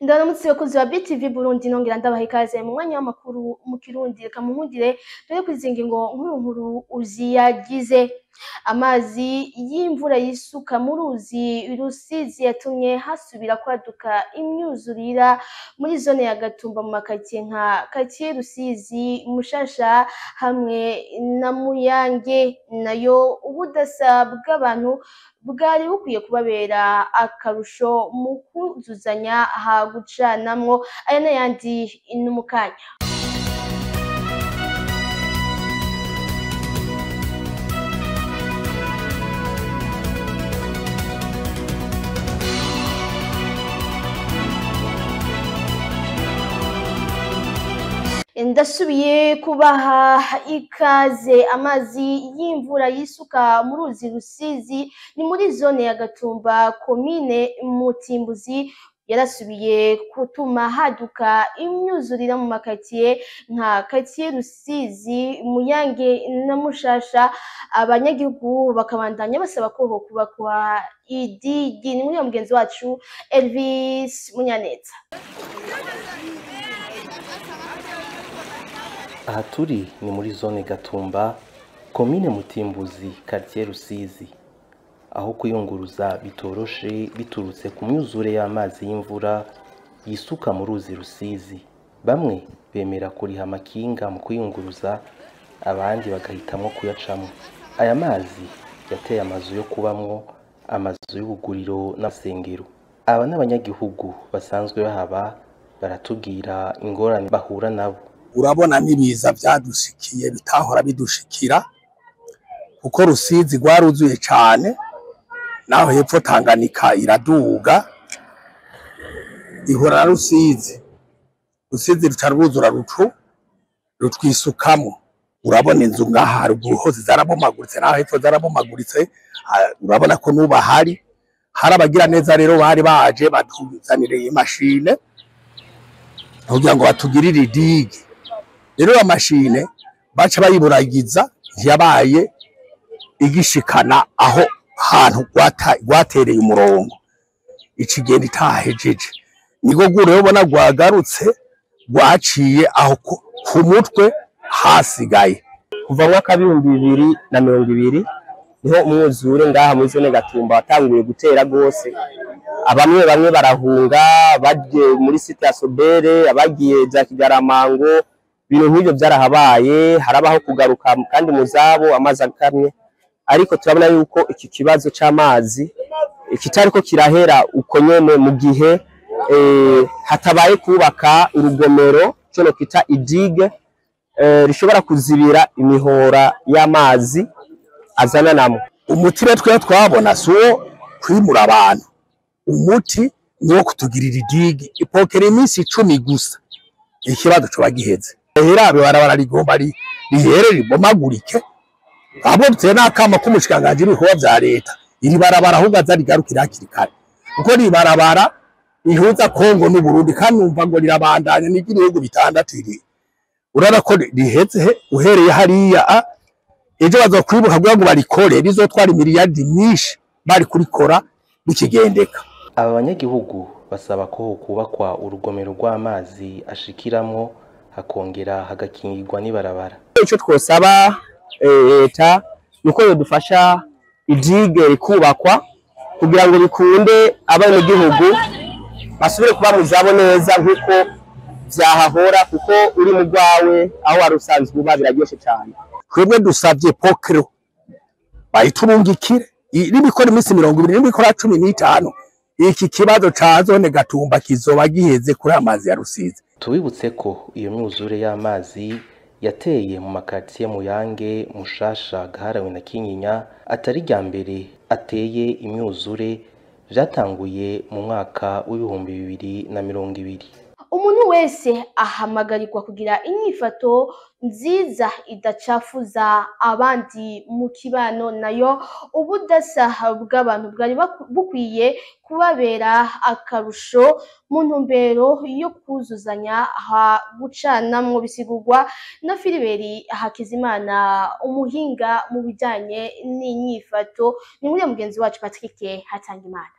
Ndaramutse bakozi ba BTV Burundi nongera ndabaha ikaze mu mwanya w'amakuru mu Kirundi reka munkundire dore kwizinga ngo nkuru uziyagize amazi y'imvura yisuka mu ruzi Rusizi yatumye hasubira kwaduka imyuzurira muri zone ya Gatumba mu makaritsiye nka quartier Rusizi Mushasha hamwe na Muyange nayo ubudasa bw'abantu bwari bukwiye kubabera akarusho mu kuzuzanya gucanamwo aya n'ayandi n'umukanya. Ndasubiye kubaha ikaze. Amazi y'imvura yisuka mu ruzi Rusizi ni muri zone ya Gatumba komine Mutimbuzi yarasubiye gutuma haduka imyuzurira mu makaritsiye nka quartier Rusizi Muyange na Mushasha. Abanyagihugu bakabandanya basaba ko kubakwa idigi. Ni muri mugenzi wacu Elvis Munyaneza. Aha turi ni muri zone Gatumba komine Mutimbuzi quartier Rusizi, aho kuyunguruza bitoroshe biturutse ku myuzure y'amazi y'imvura yisuka mu ruzi Rusizi. Bamwe bemera kuriha amakinga mu kuyunguruza, abandi bagahitamo kuyacamo. Aya mazi yateye amazu yo kubamwo, amazu y'ubuguriro n'amasengero. Aba n'abanyagihugu basanzwe bahaba baratubwira ingorane bahura nabo. Urabona n'ibiza byadushikiye bitahora bidushikira kuko Rusizi rwaruzuye cyane, naho hepfo Tanganyika iraduga ihora Rusizi ruca rwuzura rutwisukamo. Urabona inzu ngaha haruguru hose zarabomaguritse, naho hepfo zarabomaguritse. Urabona ko nuba hari abagira neza rero bari baje batuzanire imashine kugira ngo batugirire idigi. Rero amashine baca bayiburagiza yabaye igishikana aho hantu rwatereye umurongo ikigenda itahejeje. Niko gure ubona rwagarutse rwaciye aho ku mutwe hasigaye. Kuva mwaka 2020 niho umwuzure ngaha muri zone Gatumba watanguye gutera gose. Bamwe barahunga bagiye muri site ya Sobere, abagiye za Kigaramango. Ibintu nk'ibyo byarahabaye, harabaho kugaruka kandi muzabo amazi akamye. Ariko turabona yuko iki kibazo c'amazi kitariko kirahera uko nyene mu gihe hatabaye kubaka urugomero cyo kita idige rishobora kuzibira imihora y'amazi azana namo. Umuti twe twabona so kwimura abantu, umuti niwo kutugirira idige ipokera iminsi 10 gusa ikibazo cyo bagiheze. Herabe barabara rigomba rihere ribomagurike. Abo butse nakama kumushikanganje ibikorwa vya leta iri barabara ahubwo azarigarukira hakiri kare, kuko ri barabara ihuza Kongo n'u Burundi kandi numva ngo rirabandanya n'igihugu bitandatu iri. Urara ko riheze uhereye hariya ejo bazokwibuka kugira ngo barikore rizotwara miliyardi nyinshi bari kurikora bikigendeka. Aba banyagihugu basaba ko kubakwa urugomero rw'amazi ashikiramo hakongera hagakingirwa n'ibarabara. Ico twosaba leta nuko yodufasha idige rikubakwa kugira ngo rikunde abana gihugu basubire kuba muzabo neza nkuko vyahahora, kuko uri mu gwawe aho warusanzwe uba biraryoshe cyane. Twebwe dusavye pokero bayiturungikire n'ibikora iminsi 20 n'ibikora 15. Iki kibazo ca zone Gatumba kizoba giheze kuri amazi ya Rusizi. Tubibutse ko iyo myuzure y'amazi yateye mu makaritsiye Muyange, Mushasha, Gaharawe na Kinyinya atari rya mbere ateye imyuzure, vyatanguye mu mwaka w'2020. Umuntu wese ahamagarirwa kugira inyifato nziza idacafuza abandi mu kibano, nayo ubudasa bw'abantu bwari bukwiye kubabera akarusho mu ntumbero yo kuzuzanya gucanamwo. Bisigurwa na Filiberi Hakizimana, umuhinga mu bijanye n'inyifato. Ni muri mugenzi wacu Patrick Hatangimana.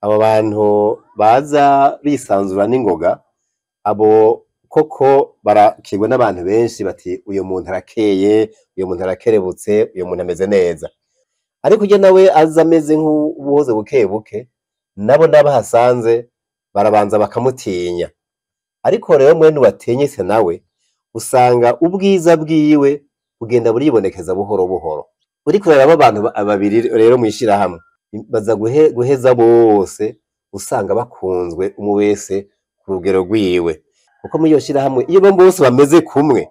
abo bantu baza bisanzura n'ingoga abo koko barakirwa n'abantu benshi bati uyu muntu arakeye, uyu muntu arakerebutse, uyu muntu ameze neza. Ariko uje nawe aza ameze nk'uwoze buke buke, nabo n'abahasanze barabanza bakamutinya. Ariko rero mwene watinyitse nawe usanga ubwiza bwiwe bugenda buribonekeza buhoro buhoro. Uriko rero abantu babiri rero mwishira hamwe baza guheza bose usanga bakunzwe umwe wese ku rugero rwiwe. Kuko muri iyo shira hamwe iyo bombi bose bameze kumwe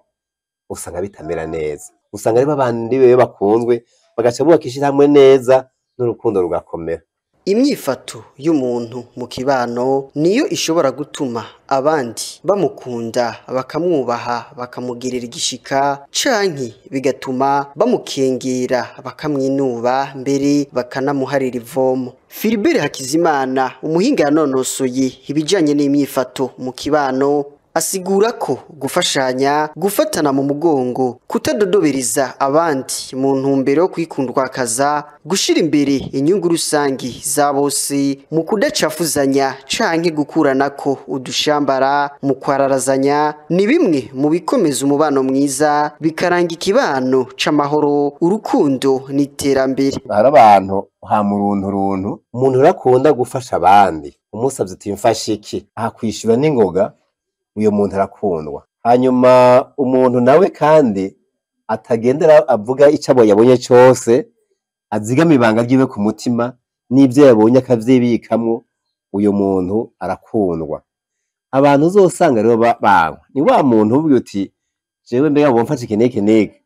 usanga bitamera neza. Usanga ari babandi bewe bakunzwe bagaca bubakishira hamwe neza n'urukundo rugakomera. Imyifato y'umuntu mu kibano niyo ishobora gutuma abandi bamukunda bakamwubaha bakamugirira igishika canke bigatuma bamukengera bakamwinuba mbere bakanamuharira ivomo. Philibert Hakizimana umuhinga yanonosoye ibijanye n'imyifato mu kibano asigura ko gufashanya, gufatana mu mugongo, kutadodobereza abandi mu ntumbero yo kwikundwakaza, gushira imbere inyungu rusangi za bose mu kudacafuzanya canke gukuranako udushambara mu kwararazanya ni bimwe mu bikomeza umubano mwiza bikaranga ikibano c'amahoro, urukundo n'iterambere. Hari abantu hamuruntu umuntu urakunda gufasha abandi umusavye uti mfashe iki ahakwishura n'ingoga uyo muntu arakundwa. Hanyuma umuntu nawe kandi atagendera avuga icyo yabonye cyose azigama ibanga ryiwe ku mutima n'ibyo yabonye akavyibikamwo uyo muntu arakundwa. Abantu uzosanga rero bankwa ni wa muntu uvuga uti jewe mbega bomfashe ikeneke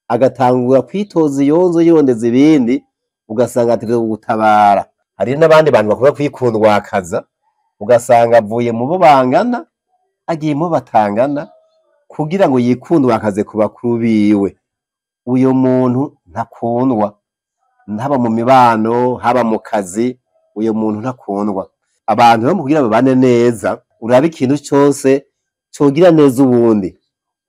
agatangura kwitoza iyonzo yondeza ibindi ugasanga atevye gutabara. Hari n'abandi bantu bakora kwikundwakaza ugasanga avuye mu bo bangana agiyemo batangana kugira ngo yikundwakaze ku bakuru biwe. Uyo muntu ntakundwa, haba mu mibano haba mu kazi, uyo muntu ntakundwa. Abantu bo kugira babane neza uraba ikintu cyose cogira neza ubundi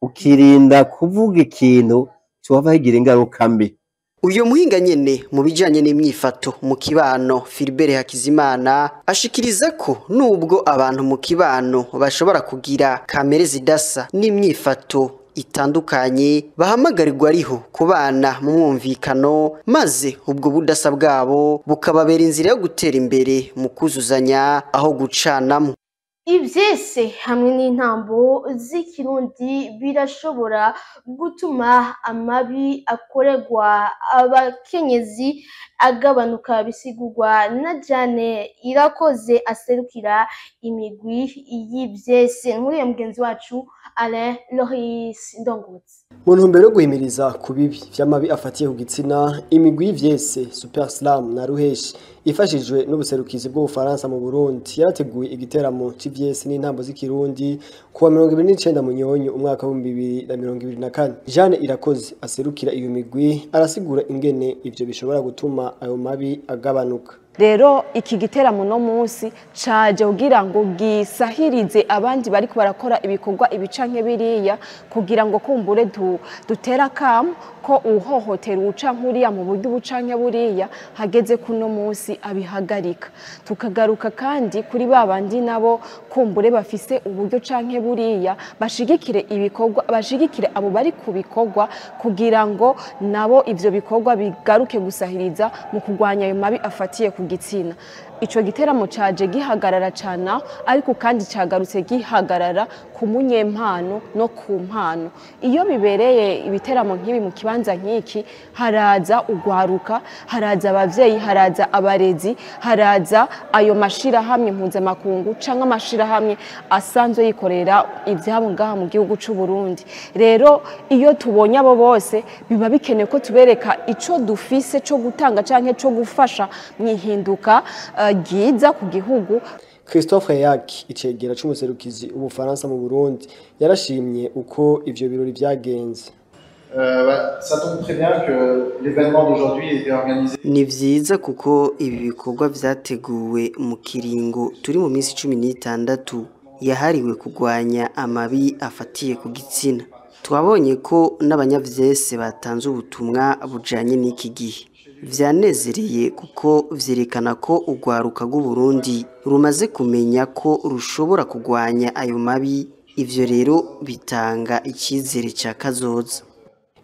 ukirinda kuvuga ikintu cyoba higira ingaruka mbi. Uyo muhinga nyene mu bijanye n'imyifato mu kibano Philibert Hakizimana ashikiriza ko nubwo abantu mu kibano bashobora kugira kamere zidasa n'imyifato itandukanye bahamagarirwa ariho kubana mu mwumvikano maze ubwo budasa bwabo bukababera inzira yo gutera imbere mu kuzuzanya aho gucanamo. Ivyese hamwe n'intambo z'ikirundi birashobora gutuma amabi akorerwa abakenyezi agabanuka, bisigurwa na Jane Irakoze aserukira imigwi y'ivyese. Nkuru ya mugenzi wacu Alain Loris Ndongotsi. Mu ntumbero yo guhimiriza ku bibi vy'amabi afatiye ku gitsina, imigwi y'ivyese Super Slam na Ruheshi ifashijwe n'ubuserukizi bw'Ubufaransa mu Burundi yarateguye igiteramo c'ivyese n'intambo z'ikirundi kuwa 29 Munyonyo umwaka wa 2024. Jane Irakoze aserukira iyo migwi arasigura ingene ivyo bishobora gutuma ayo mabi agabanuka. Rero iki giteramo no munsi caje kugira ngo gisahirize abandi bari barakora ibikorwa ibicanke biriya kugira ngo kumbure dutera kam ko uhohotera ucankuriya mu buryo ubucanke buriya hageze kuno munsi abihagarika. Tukagaruka kandi kuri babandi nabo kumbure bafise uburyo canke buriya bashigikire ibikorwa, bashigikire abo bari kubikorwa kugira ngo nabo ivyo bikorwa bigaruke gusahiriza mu kugwanya ayo mabi afatiye ku gitsina. Ico giteramo caje gihagarara cana ariko kandi cagarutse gihagarara ku munyempano no ku mpano. Iyo bibereye ibiteramo nk'ibi mu kibanza nk'iki haraza ugwaruka, haraza abavyeyi, haraza abarezi, haraza ayo mashira hamwe mpuzamakungu canke amashira hamwe asanzwe yikorera ivyabo ngaha mu gihugu c'u Burundi. Rero iyo tubonye abo bose biba bikeneye ko tubereka ico dufise co gutanga canke co gufasha mwihinduka giza ku gihugu. Christophe Yaki icegera c'umuserukizi Ubufaransa mu Burundi yarashimye uko ivyo birori vyagenze. Ça tombe très bien que l'événement d'aujourd'hui ait été organisé. Ni vyiza kuko ibi bikorwa vyateguwe mu kiringo turi mu minsi 16 yahariwe kugwanya amabi afatiye ku gitsina. Twabonye ko n'abanyavyese batanze ubutumwa bujanye n'iki gihe. vyanezereye kuko vyerekana ko urwaruka rw'u Burundi rumaze kumenya ko rushobora kugwanya ayo mabi, ivyo rero bitanga icyizere ca kazoza.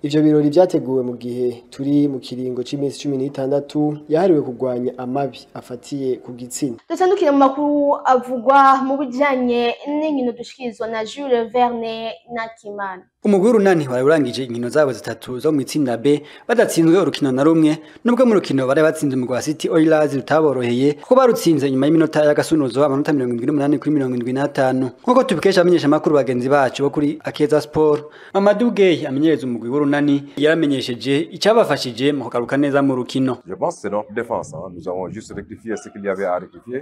Ivyo birori vyateguwe mu gihe turi mu kiringo c'imisi 16 yahariwe kugwanya amabi afatiye ku gitsina. Dutandukire mu makuru avugwa mu bijanye n'inkino dushikirizwa na Jules Verne Nakimana. Umugwi w'urunani warurangije inkino zabo zitatu zo mu itsinda B badatsinzwe urukino na rumwe, nubwo mu rukino bari batsinze umugwi wa City Oilers rutaboroheye kuko barutsinze nyuma y'iminota y'agasunuzo amanota 78 kuri 75 nkuko tubikesha amenyesha makuru bagenzi bacu bo kuri Akeza Sport. Mamadou Gueye amenyereza umugwi w'urunani yaramenyesheje icyabafashije mu kugaruka neza mu rukino. Je pense c'est notre défense, hein. Nous avons juste rectifié ce qu'il y avait à rectifier,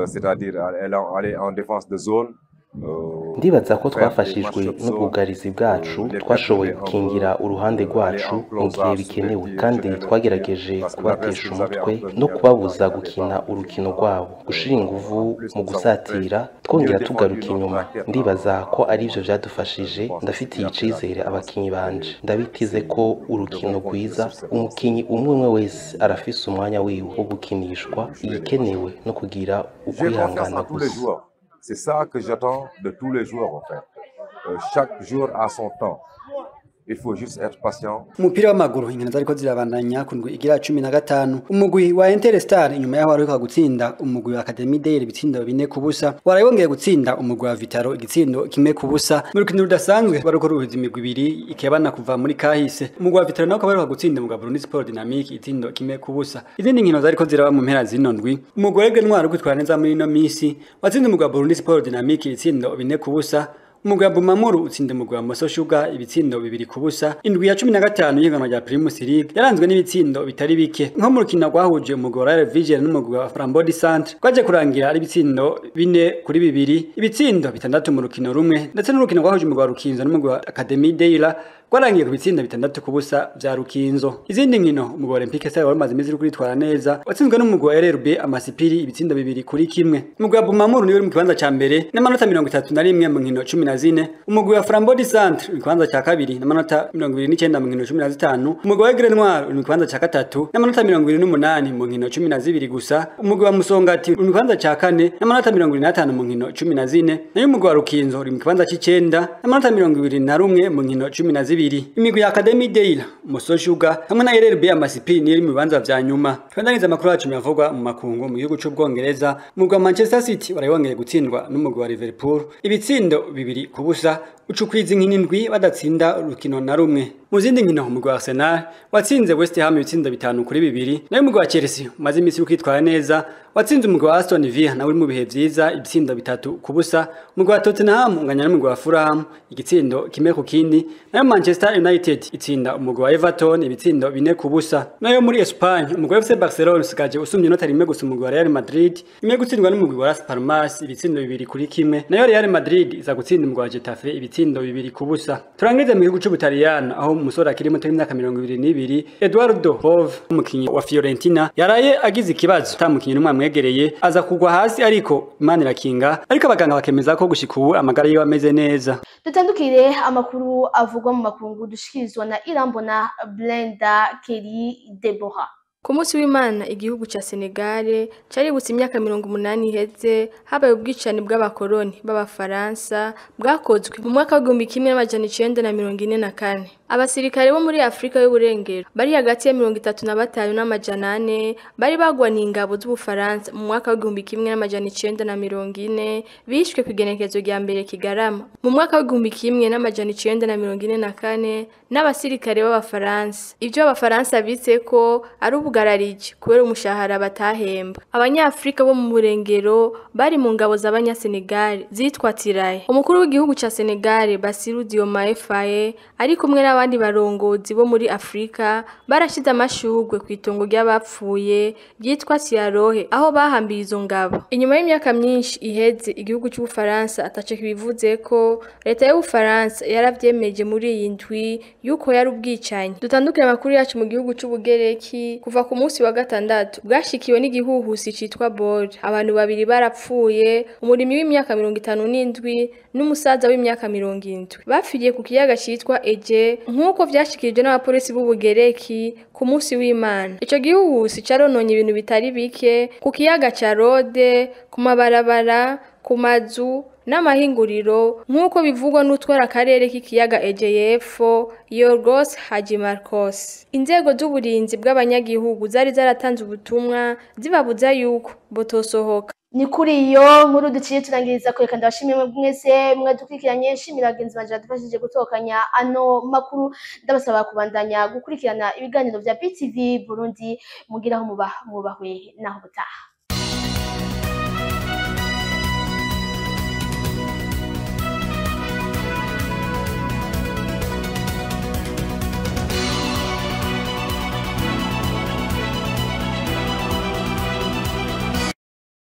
c'est-à-dire aller en défense de zone. Ndibaza ko twafashijwe n'ubwugarizi bwacu twashoboye gukingira uruhande rwacu mu gihe bikenewe kandi twagerageje kubatesha umutwe no kubabuza gukina urukino rwabo, gushira inguvu mu gusatira twongera tugaruka inyuma. Ndibaza ko ari byo byadufashije. Ndafitiye icizere abakinyi banje, ndabitize ko urukino rwiza, umukinyi umwe wese arafise umwanya wiwe wo gukinishwa, igikenewe no kugira ukwihangana gusa. C'est ça que j'attends de tous les joueurs en fait. Chaque jour a son temps. Il faut juste être patient. Umupira w'amaguru inkino zariko zirabandanya ku ndwi igira 15 umugwi wa Interstar inyuma yaho ariko gutsinda umugwi wa Academy Day ibitsindo 4-0 warayongeye gutsinda umugwi wa Vitaro igitsindo 1-0 mu rukino rudasanzwe bariko ruhuza imigwi ibiri ikebana kuva muri kahise. Umugwi wa Vitaro nako bariko gutsinda umugwi wa Burundi Sport Dynamic igitsindo 1-0. Izindi nkino zariko ziraba mu mpera zino ndwi umugwi wa Ntwaro kwitwara neza muri no misi watsinze umugwi wa Burundi Sport Dynamic igitsindo 4-0. Umugwi wa Bumamuru utsinda umugwi wa Moso Sugar ibitsindo 2-0. Indwi ya 15 y'iganwa rya Primus League yaranzwe n'ibitsindo bitari bike nko mu rukino rwahuje umugwi wa Royal Vision n'umugwi wa Frambody Centre kwaje kurangira ari ibitsindo 4-2, ibitsindo 6 mu rukino rumwe, ndetse n'urukino rwahuje umugwi wa Rukinzo n'umugwi wa Academy Deila kwarangiye ku bitsinda 6-0 vya Rukinzo. Izindi nkino umugwi wa Olympique Stars wari maze imiziri kwitwara neza watsinzwe n'umugwi wa RRB Amasipiri ibitsindo 2-1. Umugwi wa Bumamuru niwe mu kibanza ca mbere n'amanota 31 mu nkino 14. Umugwi wa Frambody Centre mu kibanza ca kabiri n'amanota 29 mu nkino 15. Umugwi wa Ntwaro mu kibanza ca gatatu n'amanota 28 mu nkino 12 gusa. Umugwi wa Musongati mu kibanza ca kane n'amanota 25 mu nkino 14. Nayo umugwi wa Rukinzo uri mu kibanza c'icenda n'amanota 21 mu nkino 12. Imigwi ya Academy Deila, Moso Sugar hamwe na RRB Amasipiri ni mu bibanza vya nyuma. Twandaniza makuru yacu yavugwa mu makungu mu gihugu c'Ubwongereza. Umugwi wa Manchester City warayongeye gutsindwa n'umugwi wa Liverpool ibitsindo 2-0 ucukwiza inkino indwi badatsinda urukino na rumwe. Mu zindi nkino umugwi wa Arsenal watsinze West Ham ibitsindo 5-2. Nayo umugwi wa Chelsea umaze imisi ukitwara neza watsinze umugwi wa Aston Villa nawe mu bihe vyiza ibitsindo 3-0. Umugwi wa Tottenham unganya n'umugwi wa Fulham igitsindo 1-0. Nayo Manchester United itsinda umugwi wa Everton ibitsindo 4-0. Nayo muri Espagne umugwi wa FC Barcelona usigaje usumye inota rimwe gusa umugwi wa Real Madrid imwe gutsindwa n'umugwi wa Las Palmas ibitsindo 2-1. Nayo Real Madrid iza gutsinda umugwi wa Getafe ibitsindo 2-0. Turangize mu gihugu c'Ubutaliyano aho umusore akiri muto w'imyaka 22 Eduardo Bove umukinyi wa Fiorentina yaraye agize ikibazo tamukinyi n'umwe amwegereye aza kugwa hasi ariko Imana irakinga, ariko abaganga bakemeza ko gushika ubu amagara yiwe ameze neza. Dutandukire amakuru avugwa mu makungu dushikirizwa na Irambona Blenda Kelly Deborah. Ku munsi w'Imana igihugu ca Senegal caributse imyaka 80 iheze habaye ubwicane bw'abakoloni b'abafaransa bwakozwe mu mwaka wa 1944. Abasirikare bo muri Afrika y'uburengero bari hagati ya 35 n'amajana bari bagwaniye ingabo z'Ubufaransa mu mwaka wa 1940 bishwe kwigenekezo rya mbere Kigarama. Mu mwaka wa 1944 n'abasirikare b'abafaransa ivyo abafaransa bise ko ari ubugararije kubera umushahara batahemba. Abanyafrika bo mu burengero bari mu ngabo z'Abanyasenegal zitwa Tiraye. Umukuru w'igihugu ca Senegal Bassirou Diomaye Faye ari kumwe n'abandi barongozi bo muri Afrika barashize amashugwe ku itongo ry'abapfuye ryitwa Siarohe aho bahambiye izo ngabo. Inyuma y'imyaka myinshi iheze igihugu cy'Ubufaransa atace kibivuze ko leta y'Ubufaransa yaravyemeje muri iyi ndwi yuko yari ubwicanye. Dutandukire amakuru yacu mu gihugu c'Ubugereki kuva kuva ku munsi wa gatandatu bwashikiwe n'igihuhusi citwa Bora. Abantu babiri barapfuye, umurimi w'imyaka 57 n'umusaza w'imyaka 70 bapfiriye ku kiyaga citwa Ege nk'uko vyashikirijwe n'abapolisi b'Ubugereki ku munsi w'Imana. Ico gihuhusi carononye ibintu bitari bike ku kiyaga ca Rode, ku mabarabara, ku mazu n'amahinguriro nk'uko bivugwa n'utwara akarere k'ikiyaga Ege y'Epfo Yorgos Hagimarkos. Inzego z'uburinzi bw'abanyagihugu zari zaratanze ubutumwa zibabuza yuko botosohoka. Ni kuri iyo nkuru duciye turangiriza kwereka ndabashimiye mwese mwadukurikiranye, shimira bagenzi banje badufashije gutokanya ano makuru, ndabasaba kubandanya gukurikirana ibiganiro vya BTV Burundi, mugiraho mubahwe naho butaha.